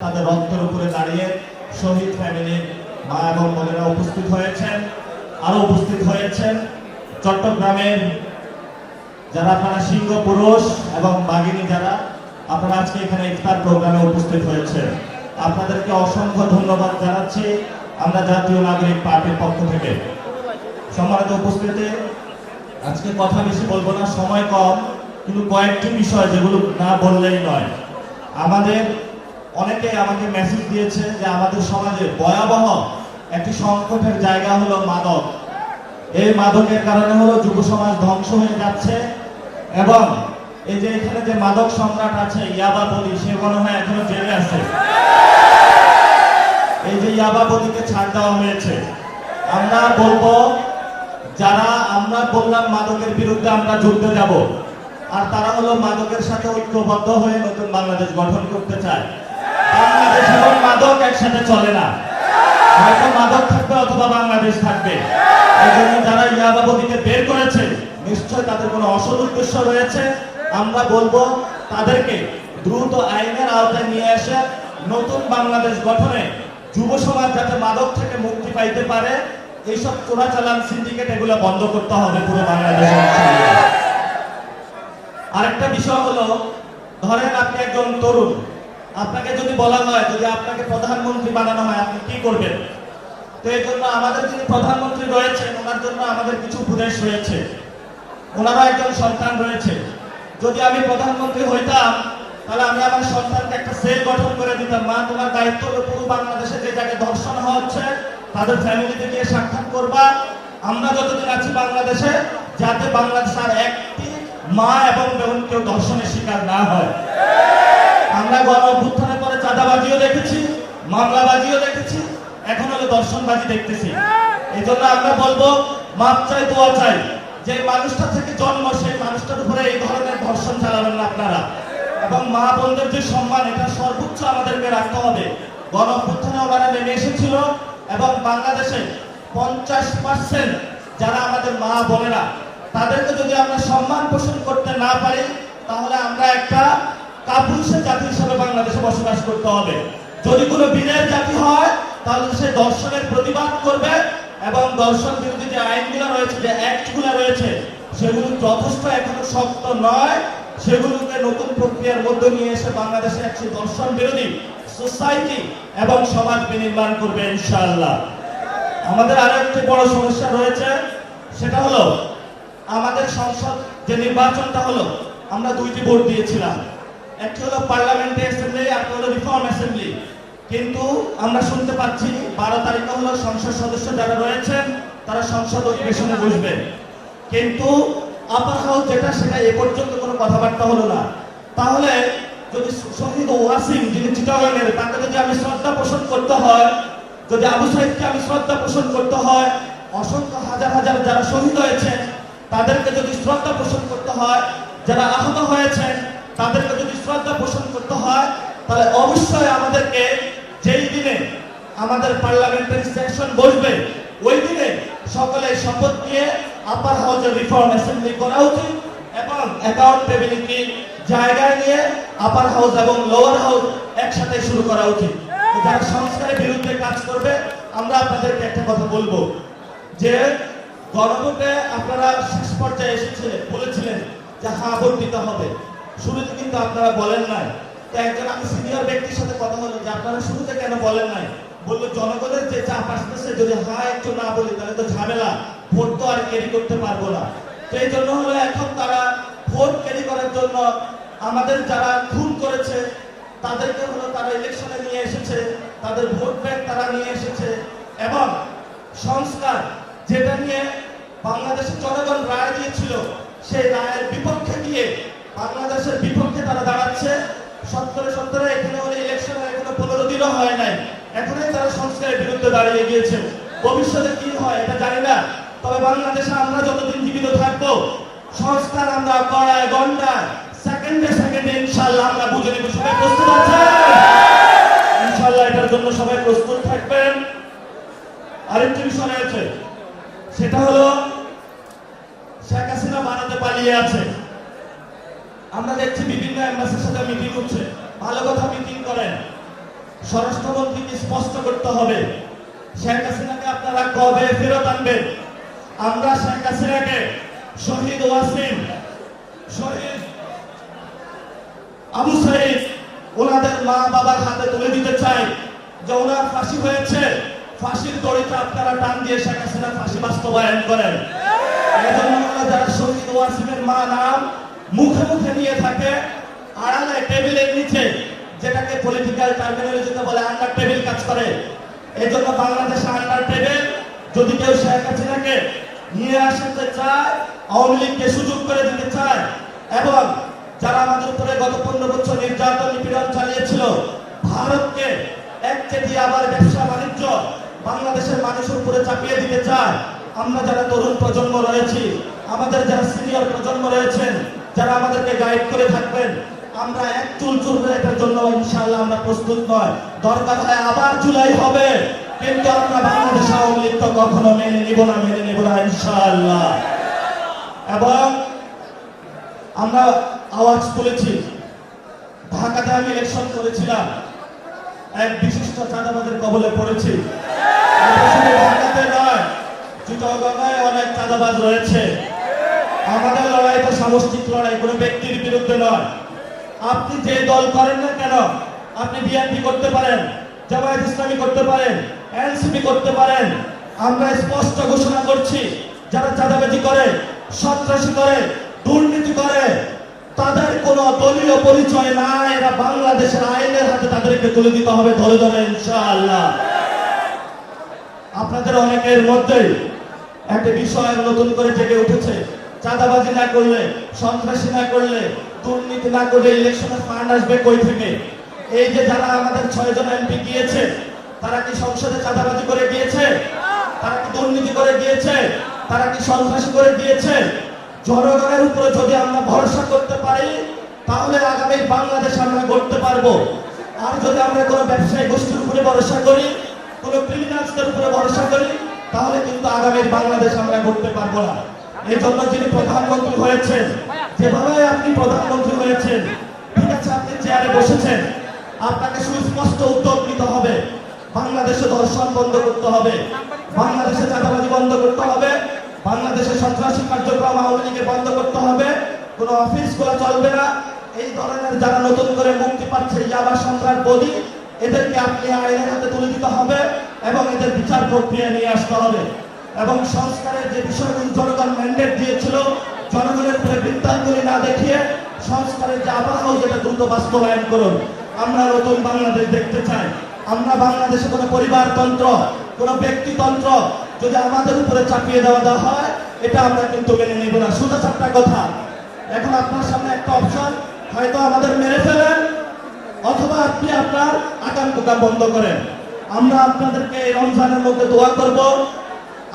তাদের রক্তের উপরে দাঁড়িয়ে শহীদ ফ্যামিলির মা এবং বোনেরা উপস্থিত হয়েছেন। আরো উপস্থিত হয়েছেন চট্টগ্রামের যারা আপনারা সিংহ পুরুষ এবং বাঘিনী যারা আপনারা আজকে এখানে ইফতার প্রোগ্রামে উপস্থিত হয়েছে, আপনাদেরকে অসংখ্য ধন্যবাদ জানাচ্ছি আমরা জাতীয় নাগরিক পার্টির পক্ষ থেকে। সম্মানিত উপস্থিতি, আজকে কথা বেশি বলবো না, সময় কম, কিন্তু কয়েকটি বিষয় যেগুলো না বললেই নয়। আমাদের অনেকে আমাকে মেসেজ দিয়েছে যে আমাদের সমাজে ভয়াবহ একটি সংকটের জায়গা হলো মাদক। এই মাদকের কারণে হলো যুব সমাজ ধ্বংস হয়ে যাচ্ছে এবং এই যে এখানে যে মাদক সম্রাট আছে ইয়াবাবলী, সে মনে হয় এখনো জেলে আছে। এই যে ইয়াবাবলীকে ছাড় দেওয়া হয়েছে, আমরা বলবো যারা আমরা বললাম মাদকের বিরুদ্ধে আমরা যুদ্ধে যাব, আর তারা হলো মাদকের সাথে ঐক্যবদ্ধ হয়ে নতুন বাংলাদেশ গঠন করতে চায়। বাংলাদেশ এবং মাদক একসাথে চলে না, হয়তো মাদক থাকবে অথবা বাংলাদেশ থাকবে। এই জন্য যারা ইয়াবাবলীকে বের করেছে নিশ্চয় তাদের কোনো অসৎ উদ্দেশ্য রয়েছে। আমরা বলবো তাদেরকে দ্রুত আইনের আওতায় নিয়ে এসে নতুন বাংলাদেশ গঠনে যুব সমাজ যাতে মাদক থেকে মুক্তি পাইতে পারে, এইসব চোরাচালান সিন্ডিকেট এগুলো বন্ধ করতে হবে পুরো বাংলাদেশে। আরেকটা বিষয় হলো, ধরেন আপনি একজন তরুণ, আপনাকে যদি বলা হয় যদি আপনাকে প্রধানমন্ত্রী বানানো হয় আপনি কি করবেন? তো এই জন্য আমাদের যিনি প্রধানমন্ত্রী রয়েছেন ওনার জন্য আমাদের কিছু উপদেশ রয়েছে, ওনারও একজন সন্তান রয়েছে। যদি আমি প্রধানমন্ত্রী হইতাম তাহলে আমি আমার সন্তানকে একটা সেল গঠন করে দিতাম, মা তোমার দায়িত্ব হলো পুরো বাংলাদেশে যে জায়গায় ধর্ষণ হচ্ছে তাদের ফ্যামিলিতে গিয়ে সাক্ষাৎ করবা। আমরা যতদিন আছি বাংলাদেশে যাতে বাংলাদেশ আর একটি মা এবং বোন কেউ ধর্ষণের শিকার না হয়। আমরা গণ অভ্যুত্থানের পরে চাঁদাবাজিও দেখেছি, মামলাবাজিও দেখেছি, এখন হলো দর্শনবাজি দেখতেছি। এই জন্য আমরা বলবো মাপ চাই, দোয়া চাই, যে মানুষটা থেকে জন্ম সেই মানুষটার উপরে এই ধরনের ধর্ষণ চালাবেন না আপনারা। এবং মা বোনদের যে সম্মান, এটা সর্বোচ্চ আমাদেরকে রাখতে হবে। গণ অভ্যুত্থানে ওনারা নেমে এসেছিল এবং বাংলাদেশে 50% যারা আমাদের মা বোনেরা, তাদেরকে যদি আমরা সম্মান পোষণ করতে না পারি তাহলে আমরা একটা কাপুরুষের জাতি হিসেবে বাংলাদেশে বসবাস করতে হবে। যদি কোনো বীরের জাতি হয় তাহলে সে দর্শনের প্রতিবাদ করবে এবং দর্শন বিরোধী যে আইনগুলো রয়েছে, যে অ্যাক্টগুলো রয়েছে, সেগুলো যথেষ্ট এখনো শক্ত নয়, সেগুলোকে নতুন প্রক্রিয়ার মধ্যে নিয়ে এসে বাংলাদেশে একটি দর্শন বিরোধী সোসাইটি এবং সমাজ বিনির্মাণ করবে ইনশাআল্লাহ। আমাদের আরো একটি বড় সমস্যা রয়েছে, সেটা হলো আমাদের সংসদ যে নির্বাচনটা হলো, আমরা দুইটি ভোট দিয়েছিলাম, একটি হলো পার্লামেন্ট অ্যাসেম্বলি আর একটা হলো রিফর্ম অ্যাসেম্বলি। কিন্তু আমরা শুনতে পাচ্ছি 12 তারিখে হলো সংসদ সদস্য যারা রয়েছেন তারা সংসদ অধিবেশনে বসবেন, কিন্তু আপার হাউস যেটা সেটা এ পর্যন্ত কোনো কথাবার্তা হলো না। তাহলে যদি শহীদ ওয়াসিম যিনি চিটাগাংয়ের, তাকে যদি আমি শ্রদ্ধা পোষণ করতে হয়, যদি আবু সাইদকে আমি শ্রদ্ধা পোষণ করতে হয়, অসংখ্য হাজার হাজার যারা শহীদ হয়েছে তাদেরকে যদি শ্রদ্ধা পোষণ করতে হয়, যারা আহত হয়েছেন তাদেরকে যদি শ্রদ্ধা পোষণ করতে হয়, তাহলে অবশ্যই আমাদেরকে যেই দিনে আমাদের পার্লামেন্টারি সেশন বসবে ওই দিনে সকলে শপথ নিয়ে আপার হাউসের রিফর্ম অ্যাসেম্বলি করা উচিত এবং অ্যাকাউন্টেবিলিটি জায়গায় নিয়ে আপার হাউস এবং লোয়ার হাউস একসাথে শুরু করা উচিত। যারা সংস্কারের বিরুদ্ধে কাজ করবে, আমরা আপনাদেরকে একটা কথা বলবো যে গণভোটে আপনারা শেষ পর্যায়ে বলেছিলেন যে হ্যাঁ ভোট দিতে হবে, শুরুতে কিন্তু আপনারা বলেন নাই। তো একজন আমি সিনিয়র ব্যক্তির সাথে কথা হলো যে আপনারা শুরুতে কেন বলেন নাই? বললো জনগণের যে চাপ আসতেছে, যদি হ্যাঁ একটু না বলি তাহলে তো ঝামেলা, ভোট তো আর ক্যারি করতে পারবো না। তো এই জন্য হলো এখন তারা ভোট ক্যারি করার জন্য আমাদের যারা খুন করেছে তাদেরকে হলো তারা ইলেকশনে নিয়ে এসেছে, তাদের ভোট ব্যাংক তারা নিয়ে এসেছে এবং সংস্কার যেটা নিয়ে বাংলাদেশের জনগণ রায় দিয়েছিল সেই রায়ের বিপক্ষে গিয়ে বাংলাদেশের বিপক্ষে তারা দাঁড়াচ্ছে। 70 এখানে হলে ইলেকশন এখনো 15 দিনও হয় নাই, এখনই তারা সংস্কারের বিরুদ্ধে দাঁড়িয়ে গিয়েছে। ভবিষ্যতে কি হয় এটা জানি না, তবে বাংলাদেশে আমরা যতদিন জীবিত থাকবো সংস্কার আমরা গড়ায় ঘন্টায় সেকেন্ডে সেকেন্ডে ইনশাআল্লাহ আমরা বুঝে নেব। সবাই প্রস্তুত আছেন? ইনশাআল্লাহ এটার জন্য সবাই প্রস্তুত থাকবেন। আরেকটি বিষয় রয়েছে, সেটা হলো শেখ হাসিনা ভারতে পালিয়ে আছে। আমরা দেখছি বিভিন্ন এমবাসির সাথে মিটিং হচ্ছে, ভালো কথা মিটিং করেন, স্বরাষ্ট্রমন্ত্রীকে স্পষ্ট করতে হবে শেখ হাসিনাকে আপনারা কবে ফেরত আনবেন। আমরা শেখ হাসিনাকে শহীদ ওয়াসিম, শহীদ আবু সাইদ ওনাদের মা বাবার হাতে তুলে দিতে চাই যে ওনার ফাঁসি হয়েছে, ফাঁসির দড়িতে আপনারা টান দিয়ে শেখ হাসিনার ফাঁসি বাস্তবায়ন করেন। এজন্য যারা শহীদ ওয়াসিমের মা নাম মুখে মুখে নিয়ে থাকে, আড়ালে টেবিলের নিচে, যেটাকে পলিটিক্যাল টার্মিনোলজিতে বলে আন্ডার টেবিল কাজ করে। এই জন্য বাংলাদেশে আন্ডার টেবিল যদি কেউ শেখ হাসিনাকে নিয়ে আসতে চায়, আওয়ামী লীগকে সুযোগ করে দিতে চায়, এবং যারা আমাদের উপরে গত 15 বছর নির্যাতন নিপীড়ন চালিয়েছিল, ভারতকে একচেটি আবার ব্যবসা বাণিজ্য বাংলাদেশের মানুষের উপরে চাপিয়ে দিতে চায়, আমরা যারা তরুণ প্রজন্ম রয়েছি, আমাদের যারা সিনিয়র প্রজন্ম রয়েছেন, যারা আমাদেরকে গাইড করে থাকবেন, আমরা এক চুল চুলবে এটার জন্য ইনশাআল্লাহ আমরা প্রস্তুত নয়। দরকার হয় আবার জুলাই হবে, কিন্তু আমরা বাংলাদেশ আওয়ামী লীগ তো কখনো মেনে নিব না ইনশাআল্লাহ। এবং আমরা আওয়াজ তুলেছি, ঢাকাতে আমি ইলেকশন করেছিলাম, এক বিশিষ্ট চাঁদাবাজের কবলে পড়েছি। ঢাকাতে নয়, চিটাগংয়ে অনেক চাঁদাবাজ রয়েছে। আমাদের লড়াই তো সামষ্টিক লড়াই, কোনো ব্যক্তির বিরুদ্ধে নয়। আপনি যে দল করেন না কেন, আপনি বিএনপি করতে পারেন, জামায়াত ইসলামী করতে পারেন, এনসিপি করতে পারেন। আমরা স্পষ্ট ঘোষণা করছি, যারা চাঁদাবাজি করে, সন্ত্রাসী করে, দুর্নীতি করে, তাদের কোনো দলীয় পরিচয় নাই। এরা বাংলাদেশের আইনের হাতে তাদেরকে তুলে দিতে হবে ধরে ধরে ইনশাআল্লাহ। আপনাদের অনেকের মধ্যে একটা বিষয় নতুন করে জেগে উঠেছে, চাঁদাবাজি না করলে, সন্ত্রাসী না করলে, দুর্নীতি না করলে ইলেকশনের ফান্ড আসবে কই থেকে? এই যে যারা আমাদের 6 জন এমপি গিয়েছে, তারা কি সংসদে চাঁদাবাজি করে গিয়েছে? তারা কি দুর্নীতি করে গিয়েছে? তারা কি সন্ত্রাসী করে গিয়েছে? জনগণের উপরে যদি আমরা ভরসা করতে পারি, তাহলে আগামী বাংলাদেশ আমরা গড়তে পারবো। আর যদি আমরা কোনো ব্যবসায়ী গোষ্ঠীর উপরে ভরসা করি, কোনো ক্রিমিনালসদের উপরে ভরসা করি, তাহলে কিন্তু আগামী বাংলাদেশ আমরা গড়তে পারবো না। এই জন্য যিনি প্রধানমন্ত্রী হয়েছেন, যেভাবে আপনি প্রধানমন্ত্রী হয়েছেন, ঠিক আছে, আপনি চেয়ারে বসেছেন, আপনাকে সুস্পষ্ট উদ্যোগ নিতে হবে। বাংলাদেশে ধর্ষণ বন্ধ করতে হবে, বাংলাদেশে চাঁদাবাজি বন্ধ করতে হবে, বাংলাদেশে সন্ত্রাসী কার্যক্রম আওয়ামী লীগের বন্ধ করতে হবে। কোনো অফিস খোলা চলবে না। এই ধরনের যারা নতুন করে মুক্তি পাচ্ছে ইয়াবা সন্ত্রাসবাদী, এদেরকে আপনি আইনের হাতে তুলে দিতে হবে এবং এদের বিচার প্রক্রিয়া নিয়ে আসতে হবে। এবং সংস্কারের যে বিষয়গুলো জনগণ ম্যান্ডেট দিয়েছিল, জনগণের উপরে বৃত্তাঙ্গুলি না দেখিয়ে সংস্কারের যে আবহাওয়া, যেটা দ্রুত বাস্তবায়ন করুন। আমরা নতুন বাংলাদেশ দেখতে চাই। আমরা বাংলাদেশে কোনো পরিবারতন্ত্র, কোনো ব্যক্তিতন্ত্র যদি আমাদের উপরে চাপিয়ে দেওয়া হয়, এটা আমরা কিন্তু মেনে নেব না। সোজা চারটা কথা। এখন আপনার সামনে একটা অপশন, হয়তো আমাদের মেরে ফেলেন, অথবা আপনি আপনার আকাম কুকাম বন্ধ করেন। আমরা আপনাদেরকে এই রমজানের মধ্যে দোয়া করব,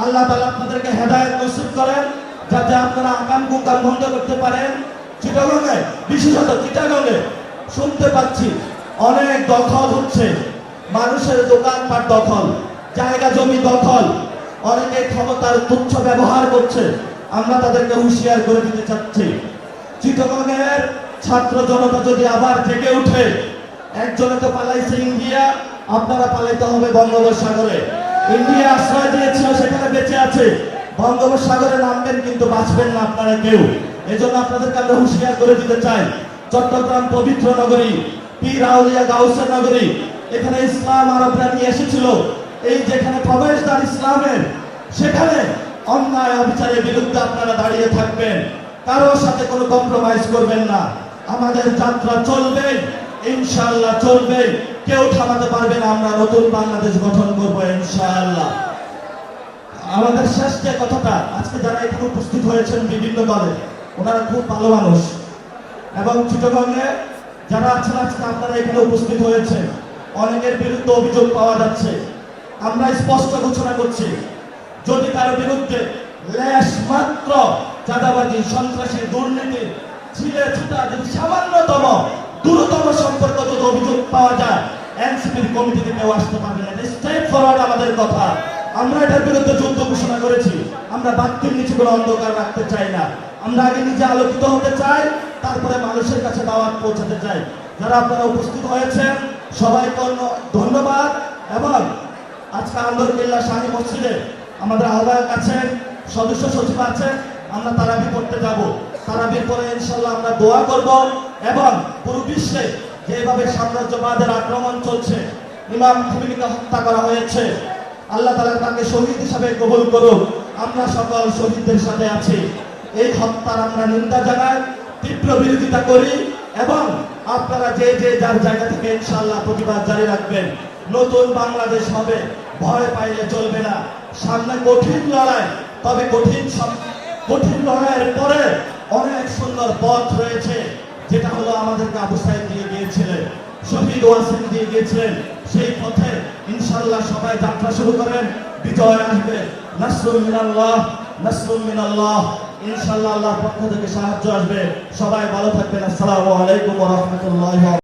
আল্লাহ তাআলা আপনাদেরকে হেদায়েত নসিব করেন, যাতে আপনারা আকাম কুকাম বন্ধ করতে পারেন। চিটাগংয়ে, বিশেষত চিটাগংয়ে শুনতে পাচ্ছি অনেক দখল হচ্ছে, মানুষের দোকানপাট দখল, জায়গা জমি দখল, অনেকে ক্ষমতার তুচ্ছ ব্যবহার করছে। আমরা তাদেরকে হুঁশিয়ার করে দিতে চাচ্ছি, চিটাগংয়ের ছাত্র জনতা যদি আবার জেগে উঠে, একজনে তো পালাইছে ইন্ডিয়া, আপনারা পালাইতে হবে বঙ্গোপসাগরে। ইন্ডিয়া আশ্রয় দিয়েছিল, সেখানে বেঁচে আছে। বঙ্গোপসাগরে নামবেন কিন্তু বাঁচবেন না আপনারা কেউ। এজন্য আপনাদেরকে আমরা হুঁশিয়ার করে দিতে চাই, চট্টগ্রাম পবিত্র নগরী, পীর আউলিয়া গাউসের নগরী, এখানে ইসলাম আরবরা নিয়ে এসেছিল। এই যেখানে প্রবেশদ্বার ইসলামের, সেখানে অন্যায় অবিচারের বিরুদ্ধে আপনারা দাঁড়িয়ে থাকবেন, কারোর সাথে কোনো কম্প্রোমাইজ করবেন না। আমাদের যাত্রা চলবে, ইনশাআল্লাহ চলবে, কেউ থামাতে পারবে না। আমরা নতুন বাংলাদেশ গঠন করব ইনশাআল্লাহ। আমাদের শেষ যে কথাটা, আজকে যারা এখানে উপস্থিত হয়েছেন বিভিন্ন দলে, ওনারা খুব ভালো মানুষ, এবং চিটাগংয়ে যারা আছেন আজকে আপনারা এখানে উপস্থিত হয়েছেন, অনেকের বিরুদ্ধে অভিযোগ পাওয়া যাচ্ছে। আমরা স্পষ্ট ঘোষণা করছি, যদি কারো বিরুদ্ধে লেশ মাত্র চাঁদাবাজি, সন্ত্রাসী, দুর্নীতি, ছিলে ছুটা যদি সামান্যতম দ্রুততম সম্পর্ক যদি অভিযোগ পাওয়া যায়, এনসিপির কমিটিতে কেউ আসতে পারবে না। স্ট্রেট ফরওয়ার্ড আমাদের কথা। আমরা এটার বিরুদ্ধে যুদ্ধ ঘোষণা করেছি। আমরা বাক্যের নিচে কোনো অন্ধকার রাখতে চাই না। আমরা আগে নিজে আলোকিত হতে চাই, তারপরে মানুষের কাছে দাওয়াত পৌঁছাতে চাই। যারা আপনারা উপস্থিত হয়েছেন, সবাইকে ধন্যবাদ। এবং আজকে আন্দরকিল্লা শাহী মসজিদে আমাদের আহ্বায়ক আছেন, সদস্য সচিব আছেন, আমরা তারাবি করতে যাব। তারাবির পরে ইনশাল্লাহ আমরা দোয়া করব এবং পুরো বিশ্বে যেভাবে সাম্রাজ্যবাদের আক্রমণ চলছে, ইমাম খুমিনিকে হত্যা করা হয়েছে, আল্লাহ তাআলা তাকে শহীদ হিসাবে কবুল করুন। আমরা সকল শহীদদের সাথে আছি। এই হত্যার আমরা নিন্দা জানাই, তীব্র বিরোধিতা করি এবং আপনারা যে যে যার জায়গা থেকে ইনশাআল্লাহ প্রতিবাদ জারি রাখবেন। নতুন বাংলাদেশ হবে, ভয় পাইলে চলবে না। সামনে কঠিন লড়াই, তবে কঠিন লড়াইয়ের পরে অনেক সুন্দর পথ রয়েছে, যেটা হলো আমাদেরকে আবু সাঈদ দিয়ে গিয়েছিলেন, শহীদ ওয়াসিম দিয়ে গিয়েছিলেন। সেই পথে ইনশাআল্লাহ সবাই যাত্রা শুরু করেন, বিজয় আসবে। নাসরুল মিনাল্লাহ, নাসরুল মিনাল্লাহ, ইনশাআল্লাহ আল্লাহর পক্ষ থেকে সাহায্য আসবে। সবাই ভালো থাকবেন। আসসালামু আলাইকুম ওয়া রাহমাতুল্লাহি ওয়া বারাকাতুহু।